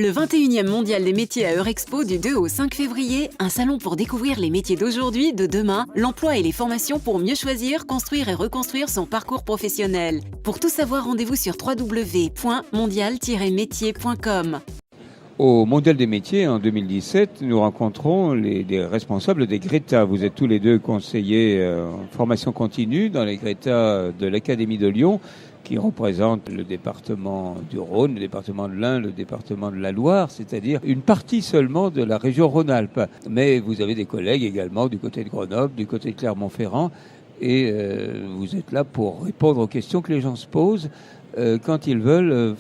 Le 21e Mondial des métiers à Eurexpo du 2 au 5 février, un salon pour découvrir les métiers d'aujourd'hui, de demain, l'emploi et les formations pour mieux choisir, construire et reconstruire son parcours professionnel. Pour tout savoir, rendez-vous sur www.mondial-métier.com. Au Mondial des métiers en 2017, nous rencontrons des responsables des GRETA. Vous êtes tous les deux conseillers en formation continue dans les GRETA de l'Académie de Lyon, qui représente le département du Rhône, le département de l'Ain, le département de la Loire, c'est-à-dire une partie seulement de la région Rhône-Alpes. Mais vous avez des collègues également du côté de Grenoble, du côté de Clermont-Ferrand, et vous êtes là pour répondre aux questions que les gens se posent quand ils veulent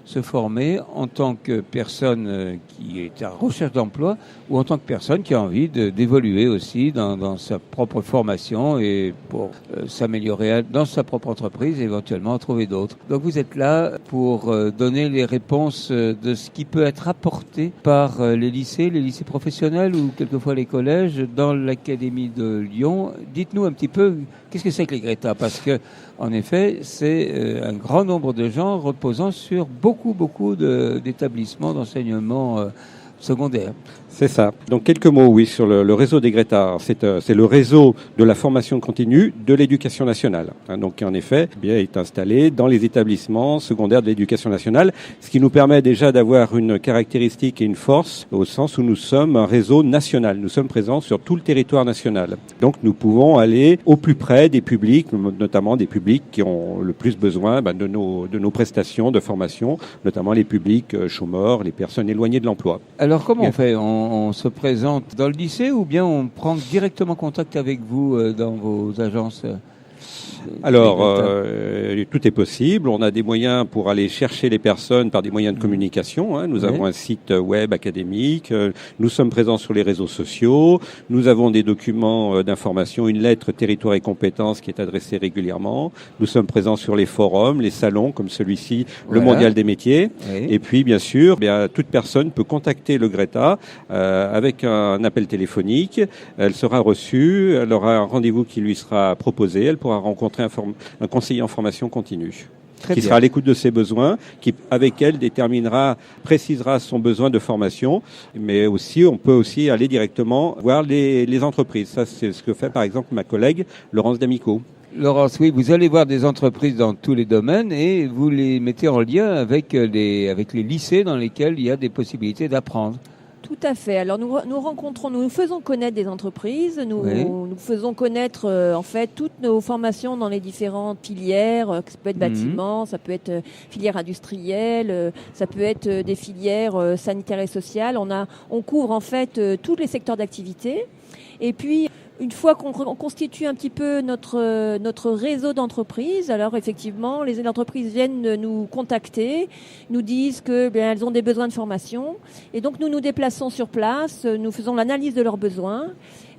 se former en tant que personne qui est à recherche d'emploi ou en tant que personne qui a envie d'évoluer aussi dans sa propre formation et pour s'améliorer dans sa propre entreprise et éventuellement en trouver d'autres. Donc vous êtes là pour donner les réponses de ce qui peut être apporté par les lycées professionnels ou quelquefois les collèges dans l'Académie de Lyon. Dites-nous un petit peu, qu'est-ce que c'est que les GRETA ? Parce que en effet, c'est un grand nombre de gens reposant sur beaucoup d'établissements d'enseignement secondaire. C'est ça. Donc quelques mots, oui, sur le réseau des GRETA. C'est le réseau de la formation continue de l'éducation nationale. Donc en effet, est installé dans les établissements secondaires de l'éducation nationale, ce qui nous permet déjà d'avoir une caractéristique et une force au sens où nous sommes un réseau national. Nous sommes présents sur tout le territoire national. Donc nous pouvons aller au plus près des publics, notamment des publics qui ont le plus besoin de nos prestations de formation, notamment les publics chômeurs, les personnes éloignées de l'emploi. Alors comment on fait ? On se présente dans le lycée ou bien on prend directement contact avec vous dans vos agences ? Alors, tout est possible. On a des moyens pour aller chercher les personnes par des moyens de communication. Nous avons un site web académique. Nous sommes présents sur les réseaux sociaux. Nous avons des documents d'information, une lettre territoire et compétences qui est adressée régulièrement. Nous sommes présents sur les forums, les salons comme celui-ci, le Mondial des métiers. Oui. Et puis, bien sûr, toute personne peut contacter le GRETA avec un appel téléphonique. Elle sera reçue. Elle aura un rendez-vous qui lui sera proposé. Elle pourra rencontrer un conseiller en formation continue qui sera à l'écoute de ses besoins, qui avec elle précisera son besoin de formation, mais aussi on peut aussi aller directement voir les entreprises. Ça, c'est ce que fait par exemple ma collègue Laurence D'Amico. Laurence, oui, vous allez voir des entreprises dans tous les domaines et vous les mettez en lien avec les lycées dans lesquels il y a des possibilités d'apprendre. Tout à fait. Alors nous faisons connaître des entreprises, nous faisons connaître en fait toutes nos formations dans les différentes filières. Ça peut être bâtiment, ça peut être filière industrielle, ça peut être des filières sanitaires et sociales. On couvre en fait tous les secteurs d'activité. Et puis une fois qu'on constitue un petit peu notre réseau d'entreprises, alors effectivement, les entreprises viennent nous contacter, nous disent que elles ont des besoins de formation, et donc nous nous déplaçons sur place, nous faisons l'analyse de leurs besoins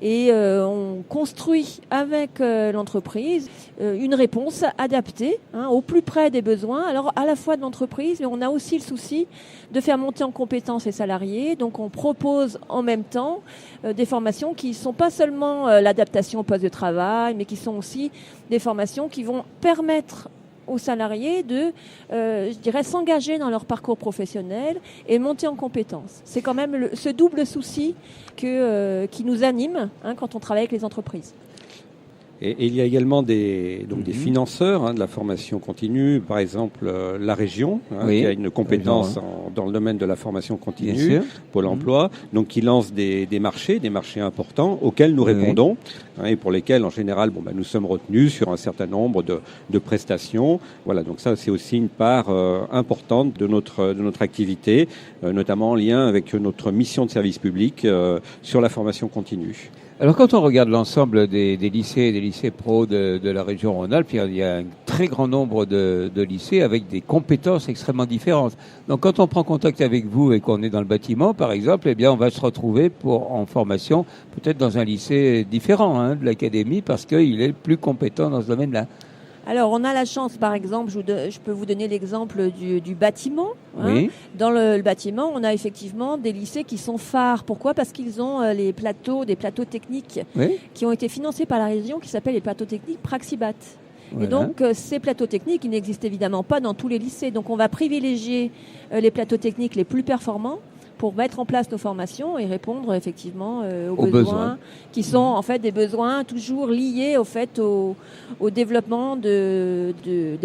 et on construit avec l'entreprise une réponse adaptée au plus près des besoins. Alors à la fois de l'entreprise, mais on a aussi le souci de faire monter en compétences les salariés. Donc on propose en même temps des formations qui ne sont pas seulement l'adaptation au poste de travail, mais qui sont aussi des formations qui vont permettre aux salariés de, s'engager dans leur parcours professionnel et monter en compétences. C'est quand même ce double souci qui nous anime quand on travaille avec les entreprises. Et il y a également des financeurs de la formation continue, par exemple la région, qui a une compétence dans le domaine de la formation continue, Pôle emploi, donc qui lance des marchés importants auxquels nous répondons et pour lesquels en général nous sommes retenus sur un certain nombre de prestations. Voilà, donc ça c'est aussi une part importante de notre activité, notamment en lien avec notre mission de service public sur la formation continue. Alors quand on regarde l'ensemble des lycées et des lycées pro de la région Rhône-Alpes, il y a un très grand nombre de lycées avec des compétences extrêmement différentes. Donc quand on prend contact avec vous et qu'on est dans le bâtiment, par exemple, on va se retrouver en formation peut-être dans un lycée différent de l'académie parce qu'il est plus compétent dans ce domaine-là. Alors, on a la chance, par exemple, je peux vous donner l'exemple du bâtiment. Oui. Dans le bâtiment, on a effectivement des lycées qui sont phares. Pourquoi ? Parce qu'ils ont des plateaux techniques qui ont été financés par la région, qui s'appellent les plateaux techniques Praxibat. Et donc, ces plateaux techniques, ils n'existent évidemment pas dans tous les lycées. Donc, on va privilégier les plateaux techniques les plus performants pour mettre en place nos formations et répondre effectivement aux besoins qui sont en fait des besoins toujours liés au développement des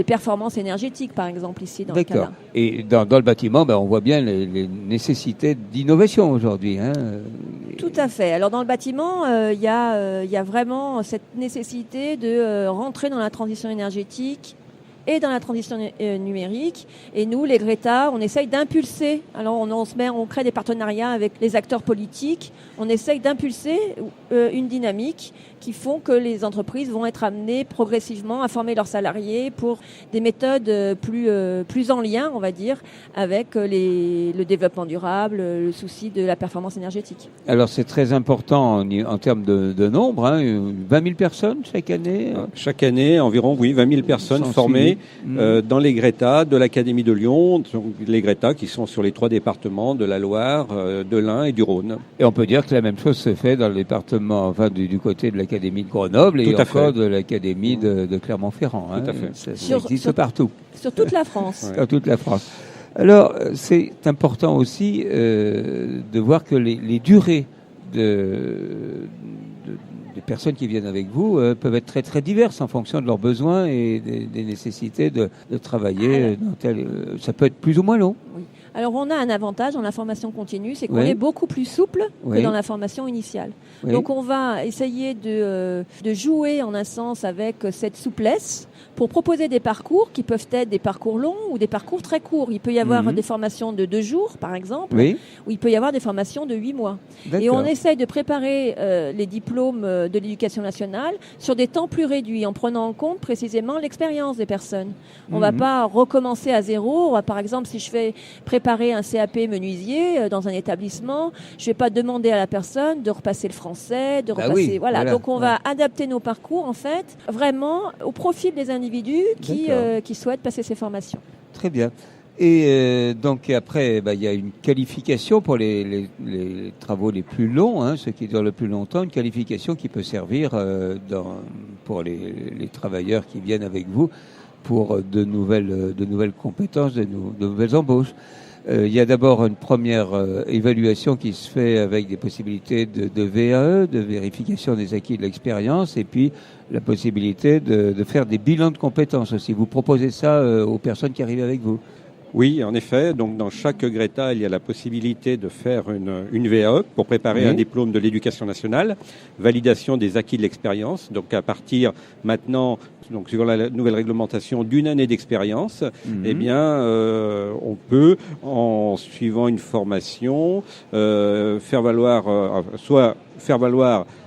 performances énergétiques, par exemple, ici dans le Canada. Et dans le bâtiment, on voit bien les nécessités d'innovation aujourd'hui. Tout à fait. Alors dans le bâtiment, il y a vraiment cette nécessité de rentrer dans la transition énergétique et dans la transition numérique. Et nous, les Greta, on essaye d'impulser. Alors, on crée des partenariats avec les acteurs politiques. On essaye d'impulser une dynamique qui font que les entreprises vont être amenées progressivement à former leurs salariés pour des méthodes plus en lien, on va dire, avec le développement durable, le souci de la performance énergétique. Alors, c'est très important en termes de nombre, 20 000 personnes chaque année. Chaque année, environ, 20 000 personnes formées dans les Greta de l'Académie de Lyon, les Greta qui sont sur les 3 départements de la Loire, de l'Ain et du Rhône. Et on peut dire que la même chose se fait dans le département, du côté de l'Académie de Grenoble et encore de l'Académie de Clermont-Ferrand. Tout à fait. Ça existe partout. Sur toute la France. Sur toute la France. Alors, c'est important aussi de voir que les durées des personnes qui viennent avec vous peuvent être très très diverses en fonction de leurs besoins et des nécessités de travailler. Ça peut être plus ou moins long. Oui. Alors on a un avantage dans la formation continue, c'est qu'on est beaucoup plus souple que dans la formation initiale. Oui. Donc on va essayer de jouer en un sens avec cette souplesse pour proposer des parcours qui peuvent être des parcours longs ou des parcours très courts. Il peut y avoir des formations de 2 jours, par exemple, ou il peut y avoir des formations de 8 mois. Et on essaye de préparer les diplômes de l'éducation nationale sur des temps plus réduits, en prenant en compte précisément l'expérience des personnes. On ne va pas recommencer à zéro. On va, par exemple, si je fais préparer un CAP menuisier dans un établissement, je ne vais pas demander à la personne de repasser le français, de repasser... Voilà. Donc on va adapter nos parcours, en fait, vraiment au profil des individus qui souhaitent passer ces formations. Très bien. Et donc après, il y a une qualification pour les travaux les plus longs, ceux qui durent le plus longtemps, une qualification qui peut servir pour les travailleurs qui viennent avec vous pour de nouvelles compétences, de nouvelles embauches. Il y a d'abord une première évaluation qui se fait avec des possibilités de VAE, de vérification des acquis de l'expérience, et puis la possibilité de faire des bilans de compétences aussi. Vous proposez ça aux personnes qui arrivent avec vous? Oui, en effet. Donc, dans chaque Greta, il y a la possibilité de faire une VAE pour préparer un diplôme de l'éducation nationale, validation des acquis de l'expérience. Donc, à partir maintenant, donc suivant la nouvelle réglementation d'1 année d'expérience, on peut, en suivant une formation, faire valoir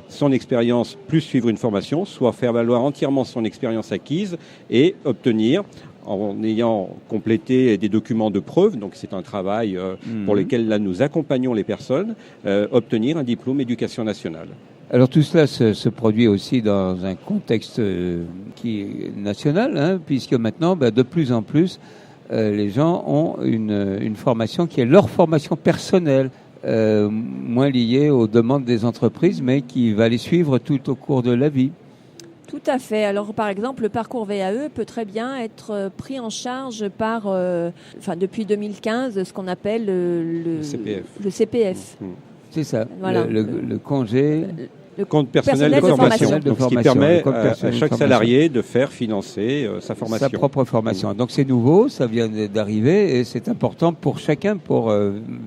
son expérience plus suivre une formation, soit faire valoir entièrement son expérience acquise et obtenir, en ayant complété des documents de preuve, donc c'est un travail pour lequel là nous accompagnons les personnes, obtenir un diplôme éducation nationale. Alors tout cela se produit aussi dans un contexte qui est national, puisque maintenant, de plus en plus, les gens ont une formation qui est leur formation personnelle, moins liée aux demandes des entreprises, mais qui va les suivre tout au cours de la vie. Tout à fait. Alors, par exemple, le parcours VAE peut très bien être pris en charge par, depuis 2015, ce qu'on appelle le CPF. Le CPF. C'est ça, voilà. le congé... Le compte personnel de formation. Donc, ce qui permet à chaque salarié de faire financer sa formation. Sa propre formation. Donc c'est nouveau, ça vient d'arriver et c'est important pour chacun pour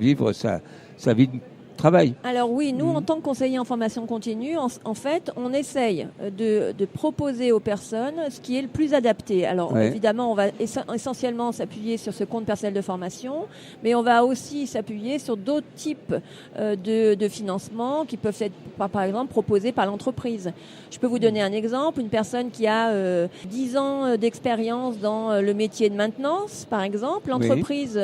vivre sa vie de travail. Alors oui, nous, en tant que conseillers en formation continue, en fait, on essaye de proposer aux personnes ce qui est le plus adapté. Alors évidemment, on va essentiellement s'appuyer sur ce compte personnel de formation, mais on va aussi s'appuyer sur d'autres types de financement qui peuvent être, par exemple, proposés par l'entreprise. Je peux vous donner un exemple. Une personne qui a 10 ans d'expérience dans le métier de maintenance, par exemple, l'entreprise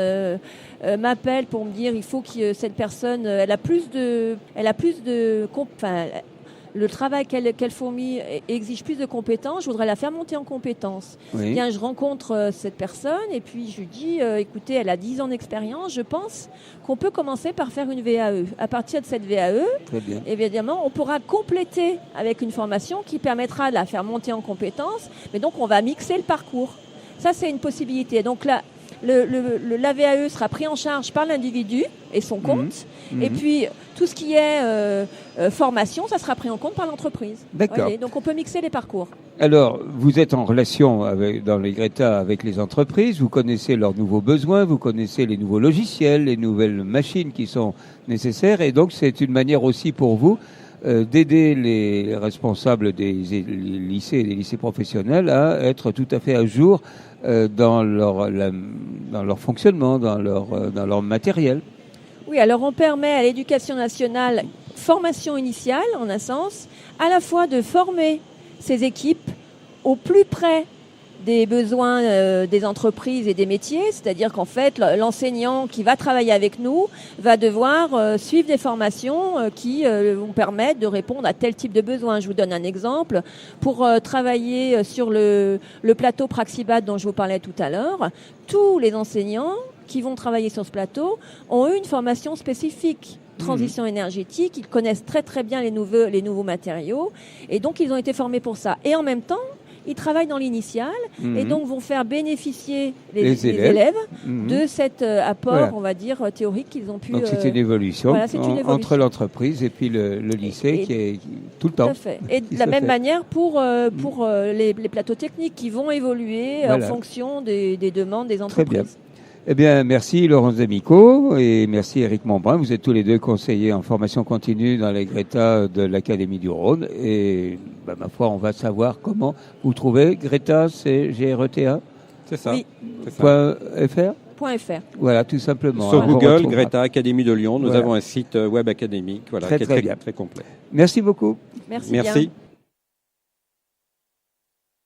m'appelle pour me dire il faut que cette personne, le travail qu'elle fournit exige plus de compétences, je voudrais la faire monter en compétences. Oui. Bien, je rencontre cette personne et puis je lui dis, écoutez, elle a 10 ans d'expérience, je pense qu'on peut commencer par faire une VAE. À partir de cette VAE, Très bien. évidemment, on pourra compléter avec une formation qui permettra de la faire monter en compétences, mais donc on va mixer le parcours. Ça, c'est une possibilité. Donc là, la VAE sera pris en charge par l'individu et son compte. Et puis, tout ce qui est formation, ça sera pris en compte par l'entreprise. D'accord. Voyez, donc, on peut mixer les parcours. Alors, vous êtes en relation dans les Greta avec les entreprises, vous connaissez leurs nouveaux besoins, vous connaissez les nouveaux logiciels, les nouvelles machines qui sont nécessaires. Et donc, c'est une manière aussi pour vous d'aider les responsables des lycées et des lycées professionnels à être tout à fait à jour dans leur fonctionnement, dans leur matériel. Oui, alors on permet à l'Éducation nationale, formation initiale en un sens, à la fois de former ces équipes au plus près des besoins des entreprises et des métiers, c'est-à-dire qu'en fait, l'enseignant qui va travailler avec nous va devoir suivre des formations qui vont permettre de répondre à tel type de besoin. Je vous donne un exemple. Pour travailler sur le plateau Praxibat dont je vous parlais tout à l'heure, tous les enseignants qui vont travailler sur ce plateau ont eu une formation spécifique. Transition énergétique, ils connaissent très très bien les nouveaux matériaux et donc ils ont été formés pour ça. Et en même temps, ils travaillent dans l'initial et donc vont faire bénéficier les élèves de cet apport, on va dire, théorique qu'ils ont pu... Donc c'est une évolution, entre l'entreprise et puis le lycée qui est tout le temps. Tout à fait. Et de la même manière pour les plateaux techniques qui vont évoluer en fonction des demandes des entreprises. Très bien. Eh bien, merci Laurence D'Amico et merci Éric Montbrun. Vous êtes tous les deux conseillers en formation continue dans les Greta de l'Académie du Rhône. Et ma foi, on va savoir comment vous trouvez. Greta, c'est Greta. C'est ça. Oui. .fr. .fr. Voilà, tout simplement. Sur Google, Greta Académie de Lyon. Nous avons un site web académique qui est très bien. très complet. Merci beaucoup. Merci bien.